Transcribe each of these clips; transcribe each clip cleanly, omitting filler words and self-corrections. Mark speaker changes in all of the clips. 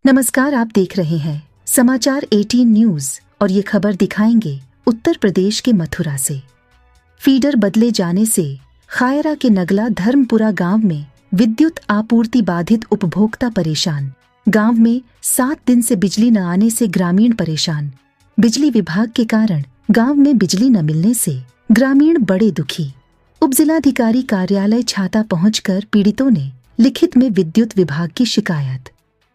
Speaker 1: नमस्कार, आप देख रहे हैं समाचार 18 न्यूज और ये खबर दिखाएंगे उत्तर प्रदेश के मथुरा से। फीडर बदले जाने से खायरा के नगला धर्मपुरा गांव में विद्युत आपूर्ति बाधित, उपभोक्ता परेशान। गांव में 7 दिन से बिजली न आने से ग्रामीण परेशान। बिजली विभाग के कारण गांव में बिजली न मिलने से ग्रामीण बड़े दुखी। उपजिलाधिकारी कार्यालय छाता पहुंचकर पीड़ितों ने लिखित में विद्युत विभाग की शिकायत।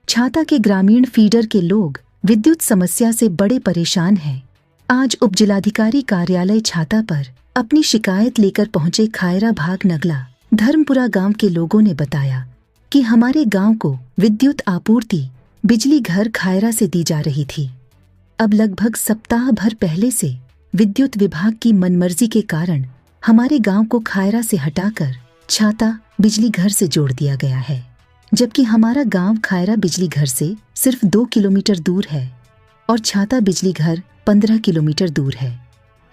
Speaker 1: छाता के ग्रामीण फीडर के लोग विद्युत समस्या से बड़े परेशान हैं। आज उपजिलाधिकारी कार्यालय छाता पर अपनी शिकायत लेकर पहुंचे खायरा भाग नगला धर्मपुरा गांव के लोगों ने बताया कि हमारे गांव को विद्युत आपूर्ति बिजली घर खायरा से दी जा रही थी। अब लगभग सप्ताह भर पहले से विद्युत विभाग की मनमर्जी के कारण हमारे गांव को खायरा से हटाकर छाता बिजली घर से जोड़ दिया गया है, जबकि हमारा गांव खायरा बिजली घर से सिर्फ 2 किलोमीटर दूर है और छाता बिजली घर 15 किलोमीटर दूर है।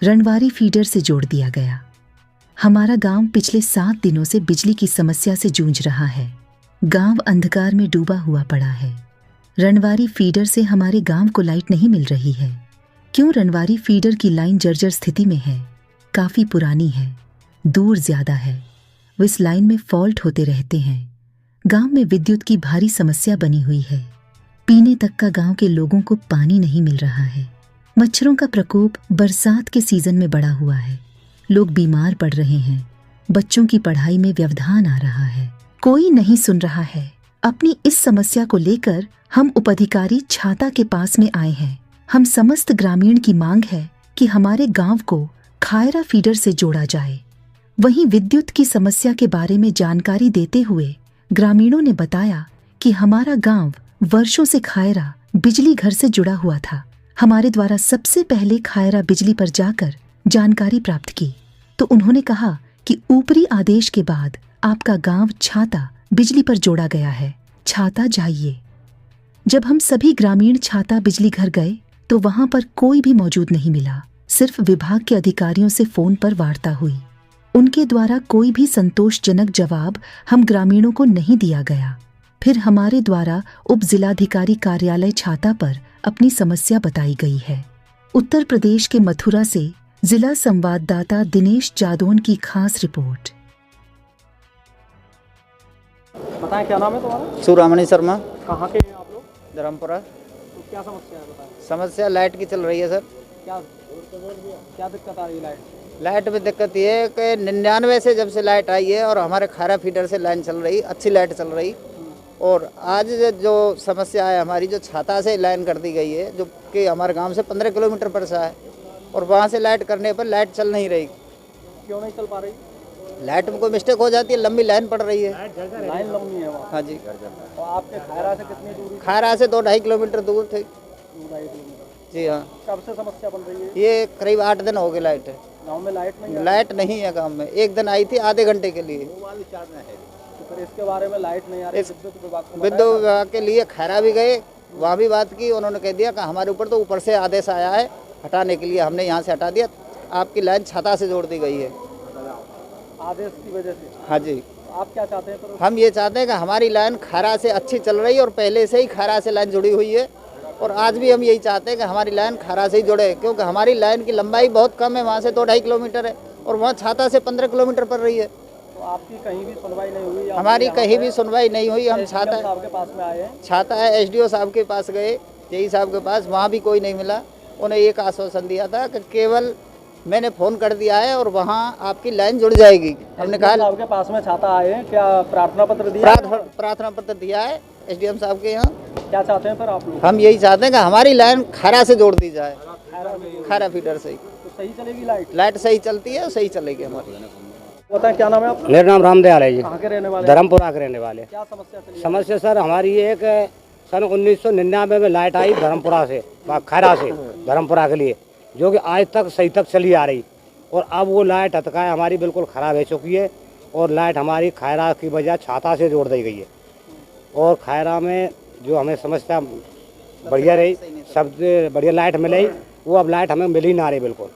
Speaker 1: रणवारी फीडर से जोड़ दिया गया। हमारा गांव पिछले 7 दिनों से बिजली की समस्या से जूझ रहा है। गांव अंधकार में डूबा हुआ पड़ा है। रणवारी फीडर से हमारे गांव को लाइट नहीं मिल रही है। क्यों? रणवारी फीडर की लाइन जर्जर स्थिति में है, काफी पुरानी है, दूर ज्यादा है। इस लाइन में फॉल्ट होते रहते हैं। गांव में विद्युत की भारी समस्या बनी हुई है। पीने तक का गांव के लोगों को पानी नहीं मिल रहा है। मच्छरों का प्रकोप बरसात के सीजन में बढ़ा हुआ है। लोग बीमार पड़ रहे हैं। बच्चों की पढ़ाई में व्यवधान आ रहा है। कोई नहीं सुन रहा है। अपनी इस समस्या को लेकर हम उपअधिकारी छाता के पास में आए हैं। हम समस्त ग्रामीण की मांग है कि हमारे गांव को खायरा फीडर से जोड़ा जाए। वहीं विद्युत की समस्या के बारे में जानकारी देते हुए ग्रामीणों ने बताया कि हमारा गांव वर्षों से खायरा बिजली घर से जुड़ा हुआ था। हमारे द्वारा सबसे पहले खायरा बिजली पर जाकर जानकारी प्राप्त की तो उन्होंने कहा कि ऊपरी आदेश के बाद आपका गांव छाता बिजली पर जोड़ा गया है, छाता जाइए। जब हम सभी ग्रामीण छाता बिजली घर गए तो वहां पर कोई भी मौजूद नहीं मिला। सिर्फ विभाग के अधिकारियों से फोन पर वार्ता हुई। उनके द्वारा कोई भी संतोषजनक जवाब हम ग्रामीणों को नहीं दिया गया। फिर हमारे द्वारा उप जिलाधिकारी कार्यालय छाता पर अपनी समस्या बताई गई है। उत्तर प्रदेश के मथुरा से जिला संवाददाता दिनेश जादौन की खास रिपोर्ट।
Speaker 2: बताएं, क्या नाम है तुम्हारा?
Speaker 3: सुरामणी शर्मा।
Speaker 2: कहाँ के हैं आप लोग?
Speaker 3: धर्मपुरा।
Speaker 2: तो क्या समस्या है बताएं।
Speaker 3: समस्या लाइट की चल रही है सर।
Speaker 2: क्या दिक्कत आ रही है?
Speaker 3: लाइट में दिक्कत ये है कि 99 से जब से लाइट आई है और हमारे खायरा फीडर से लाइन चल रही, अच्छी लाइट चल रही। और आज जो समस्या है हमारी, जो छाता से लाइन कर दी गई है, जो कि हमारे गांव से 15 किलोमीटर पर सा है, और वहां से लाइट करने पर लाइट चल नहीं रही।
Speaker 2: क्यों नहीं चल पा रही?
Speaker 3: लाइट में कोई मिस्टेक हो जाती है, लंबी लाइन पड़ रही है।
Speaker 2: लाइन लंबी है वहाँ?
Speaker 3: हाँ जी।
Speaker 2: और आपके खायरा से कितनी दूरी?
Speaker 3: खायरा से 2-2.5 किलोमीटर दूर थे।
Speaker 2: 2-2.5 किलोमीटर।
Speaker 3: जी हाँ।
Speaker 2: कब से समस्या बन रही है?
Speaker 3: ये करीब 8 दिन हो गए लाइट है।
Speaker 2: गाँव में लाइट नहीं है?
Speaker 3: लाइट नहीं है गाँव में। एक दिन आई थी आधे घंटे के लिए।
Speaker 2: तो फिर इसके बारे में लाइट नहीं आ रही, विद्युत विभाग को
Speaker 3: विद्युत विभाग के लिए खायरा भी गए, वहाँ भी बात की। उन्होंने कह दिया कि हमारे ऊपर तो ऊपर से आदेश आया है हटाने के लिए, हमने यहाँ से हटा दिया, आपकी लाइन छाता से जोड़ दी गई है
Speaker 2: आदेश की वजह से।
Speaker 3: हाँ जी।
Speaker 2: आप क्या चाहते हैं?
Speaker 3: हम ये चाहते हैं कि हमारी लाइन खायरा से अच्छी चल रही है और पहले से ही खायरा से लाइन जुड़ी हुई है, और आज भी हम यही चाहते हैं कि हमारी लाइन खायरा से ही जुड़े, क्योंकि हमारी लाइन की लंबाई बहुत कम है। वहाँ से 2-2.5 किलोमीटर है और वहाँ छाता से 15 किलोमीटर पड़ रही है।
Speaker 2: तो आपकी कहीं भी सुनवाई नहीं हुई?
Speaker 3: हमारी कहीं भी सुनवाई नहीं हुई। हम छाता
Speaker 2: साहब के पास में आए हैं,
Speaker 3: छाता है SDO साहब के पास गए, जेई साहब के पास, वहाँ भी कोई नहीं मिला। उन्हें एक आश्वासन दिया था कि केवल मैंने फ़ोन कर दिया है और वहाँ आपकी लाइन जुड़ जाएगी। हमने कहा
Speaker 2: साहब के पास में छाता आए हैं, क्या प्रार्थना पत्र दिया?
Speaker 3: प्रार्थना पत्र दिया है SDM साहब के यहाँ।
Speaker 2: क्या चाहते हैं फिर आप लोग?
Speaker 3: हम यही चाहते हैं कि हमारी लाइन खायरा से जोड़ दी जाए, खायरा फीडर से।
Speaker 2: तो सही चलेगी लाइट?
Speaker 3: लाइट सही चलती है, सही चलेगी हमारी।
Speaker 2: बताएं, क्या नाम है आप?
Speaker 4: मेरा नाम रामदयाल है जी।
Speaker 2: कहाँ के रहने वाले?
Speaker 4: धर्मपुरा के रहने वाले।
Speaker 2: क्या समस्या चली?
Speaker 4: समस्या सर हमारी ये है कि सन 1999 में लाइट आई धर्मपुरा से, खायरा से धर्मपुरा के लिए, जो कि आज तक सही तक चली आ रही, और अब वो लाइट अटकाए हमारी बिल्कुल ख़राब हो चुकी है, और लाइट हमारी खायरा की बजाय छाता से जोड़ दी गई है। और खायरा में जो हमें समस्या बढ़िया रही, सब बढ़िया लाइट मिली, वो अब लाइट हमें मिल ही ना रही बिल्कुल।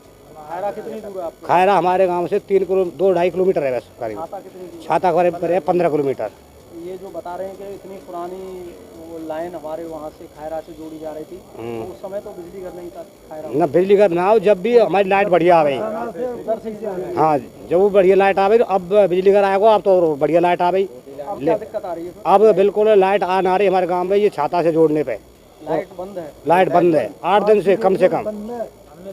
Speaker 2: खायरा कितनी दूर है आपको?
Speaker 4: खायरा हमारे गांव से 2-2.5 किलोमीटर है बस करीब।
Speaker 2: छाता कितनी दूर?
Speaker 4: छाता करीब 15 किलोमीटर।
Speaker 2: ये जो बता रहे हैं कि इतनी पुरानी वो लाइन हमारे वहाँ से खायरा से जोड़ी जा रही थी, तो उस समय तो बिजली घर नहीं था खायरा।
Speaker 4: ना बिजली घर ना हो, जब भी हमारी लाइट बढ़िया आ गई।
Speaker 2: उधर से ही आ गए।
Speaker 4: हाँ, जब वो बढ़िया लाइट आ गई तो अब बिजली घर आएगा, अब तो बढ़िया लाइट आ गई।
Speaker 2: अब क्या दिक्कत आ रही है फिर?
Speaker 4: अब बिल्कुल लाइट आ ना रही हमारे गांव में, ये छाता से जोड़ने पे।
Speaker 2: लाइट बंद है।
Speaker 4: लाइट बंद है 8 दिन से कम से कम।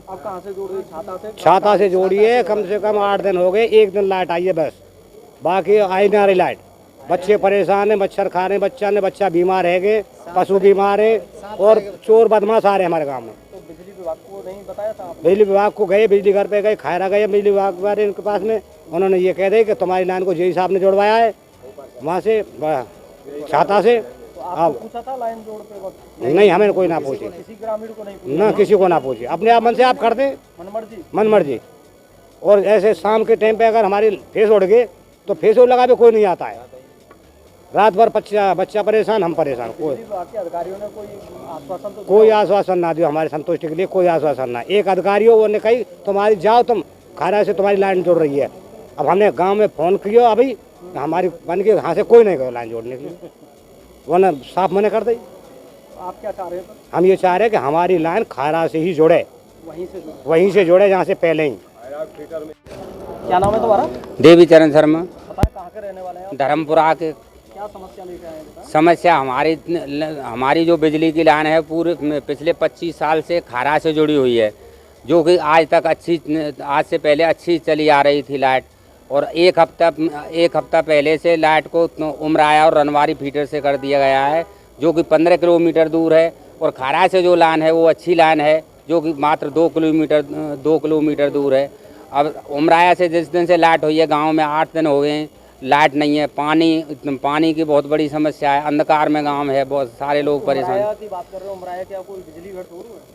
Speaker 2: अब कहाँ से जोड़ रही? छाता से।
Speaker 4: छाता से जोड़ी है, कम से कम 8 दिन हो गए, एक दिन लाइट आई है बस, बाकी आई ना रही लाइट। बच्चे परेशान है, मच्छर खा रहे हैं, बच्चा बीमार है गए, पशु बीमार है और चोर बदमाश आ रहे हैं हमारे गाँव में।
Speaker 2: तो बिजली विभाग को नहीं बताया था आपने?
Speaker 4: बिजली विभाग को गए, बिजली घर पे गए, खायरा गए बिजली विभाग वाले के पास में। उन्होंने ये कह दिया कि तुम्हारी लाइन को जेई साहब ने जोड़वाया है वहाँ से छाता से।
Speaker 2: तो आपको पूछा था लाइन जोड़ते वक्त?
Speaker 4: नहीं, हमें कोई ना पूछे,
Speaker 2: किसी ग्रामीण को नहीं पूछा?
Speaker 4: ना किसी को ना पूछे, अपने आप मन से आप कर दें, मन मर्जी। और ऐसे शाम के टाइम पे अगर हमारी फेस उड़ गए तो फेस लगा पे कोई नहीं आता है। रात भर बच्चा परेशान, हम परेशान।
Speaker 2: अधिकारियों ने
Speaker 4: कोई आश्वासन ना दिया हमारे संतुष्टि के लिए, कोई आश्वासन ना। एक अधिकारियों ने कही तुम्हारी जाओ, तुम खायरा से तुम्हारी लाइन जोड़ रही है। अब हमने गांव में फोन किया, अभी हमारी बन के यहाँ से कोई नहीं गया लाइन जोड़ने के लिए, वो ने साफ मना कर दी।
Speaker 2: आप क्या चाह रहे हैं?
Speaker 4: हम ये चाह रहे हैं कि हमारी लाइन खायरा से ही जोड़े,
Speaker 2: वहीं से
Speaker 4: जोड़े जहाँ से पहले ही।
Speaker 2: क्या नाम है तुम्हारा?
Speaker 5: देवी चरण शर्मा।
Speaker 2: बताएं कहाँ के रहने वाले हैं आप?
Speaker 5: धर्मपुरा के।
Speaker 2: क्या समस्या लेके आए हैं?
Speaker 5: समस्या हमारी जो बिजली की लाइन है पूरे पिछले 25 साल से खायरा से जुड़ी हुई है, जो कि आज से पहले अच्छी चली आ रही थी लाइट। और एक हफ्ता पहले से लाइट को उमराया और रनवारी फीडर से कर दिया गया है, जो कि 15 किलोमीटर दूर है। और खायरा से जो लाइन है वो अच्छी लाइन है, जो कि मात्र 2 किलोमीटर दूर है। अब उमराया से जिस दिन से लाइट हुई है, गांव में 8 दिन हो गए हैं, लाइट नहीं है। पानी की बहुत बड़ी समस्या है, अंधकार में गांव है, बहुत सारे लोग परेशान।
Speaker 2: उमराया की बात कर रहे हो? उमराया क्या कोई बिजली घर दूर है?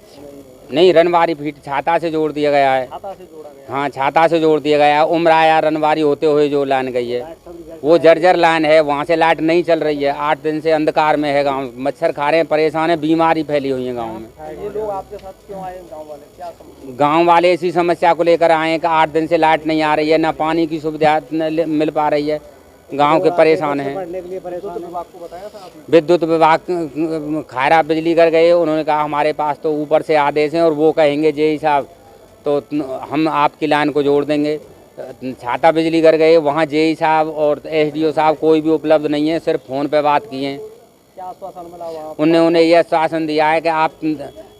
Speaker 5: नहीं, रनवारी फीट छाता से जोड़ दिया गया है।
Speaker 2: छाता से जोड़ा गया?
Speaker 5: हाँ, छाता से जोड़ दिया गया है। उमराया रनवारी होते हुए जो लाइन गई है वो जर्जर लाइन है, वहाँ से लाइट नहीं चल रही है। 8 दिन से अंधकार में है गांव, मच्छर खा रहे हैं, परेशान है, बीमारी फैली हुई है गांव में।
Speaker 2: ये लोग आपके साथ क्यों आए गांव वाले? क्या समस्या?
Speaker 5: गांव वाले इसी समस्या को लेकर आए हैं कि 8 दिन से लाइट नहीं आ रही है, ना पानी की सुविधा मिल पा रही है, गांव के परेशान हैं।
Speaker 2: विद्युत विभाग को बताया था आपने?
Speaker 5: विद्युत विभाग खायरा बिजली कर गए, उन्होंने कहा हमारे पास तो ऊपर से आदेश हैं और वो कहेंगे जेई साहब तो हम आपकी लाइन को जोड़ देंगे। छाता बिजली कर गए, वहाँ जेई साहब और एसडीओ साहब कोई भी उपलब्ध नहीं है, सिर्फ फ़ोन पे बात किए हैं।
Speaker 2: क्या आश्वासन मिला वहाँ?
Speaker 5: उन्हें यह आश्वासन दिया है कि आप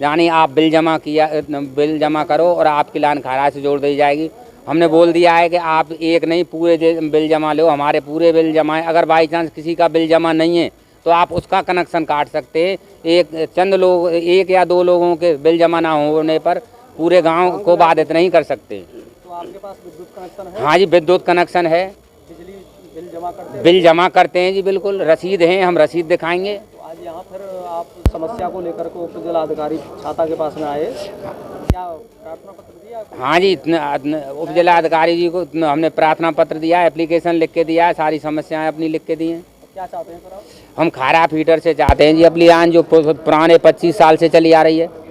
Speaker 5: यानी आप बिल जमा करो और आपकी लाइन खायरा से जोड़ दी जाएगी। हमने बोल दिया है कि आप एक नहीं पूरे बिल जमा लो, हमारे पूरे बिल जमा है। अगर बाई चांस किसी का बिल जमा नहीं है तो आप उसका कनेक्शन काट सकते हैं। एक या दो लोगों के बिल जमा ना होने पर पूरे गांव को बाधित नहीं कर सकते।
Speaker 2: तो आपके पास विद्युत कनेक्शन है?
Speaker 5: हाँ जी, विद्युत कनेक्शन है।
Speaker 2: बिजली बिल जमा करते हैं?
Speaker 5: बिल जमा करते हैं जी, बिल्कुल। रसीद है, हम रसीद दिखाएंगे।
Speaker 2: तो आज यहाँ फिर आप समस्या को लेकर के उप जिलाधिकारी छाता के पास में आए, क्या प्रार्थना पत्र दिया?
Speaker 5: हाँ जी, उप जिलाधिकारी जी को हमने प्रार्थना पत्र दिया है, एप्लीकेशन लिख के दिया है, सारी समस्याएं अपनी लिख के दी हैं।
Speaker 2: क्या चाहते हैं फिर आप?
Speaker 5: हम खायरा फीडर से चाहते हैं जी अपनी लाइन जो पुराने 25 साल से चली आ रही है।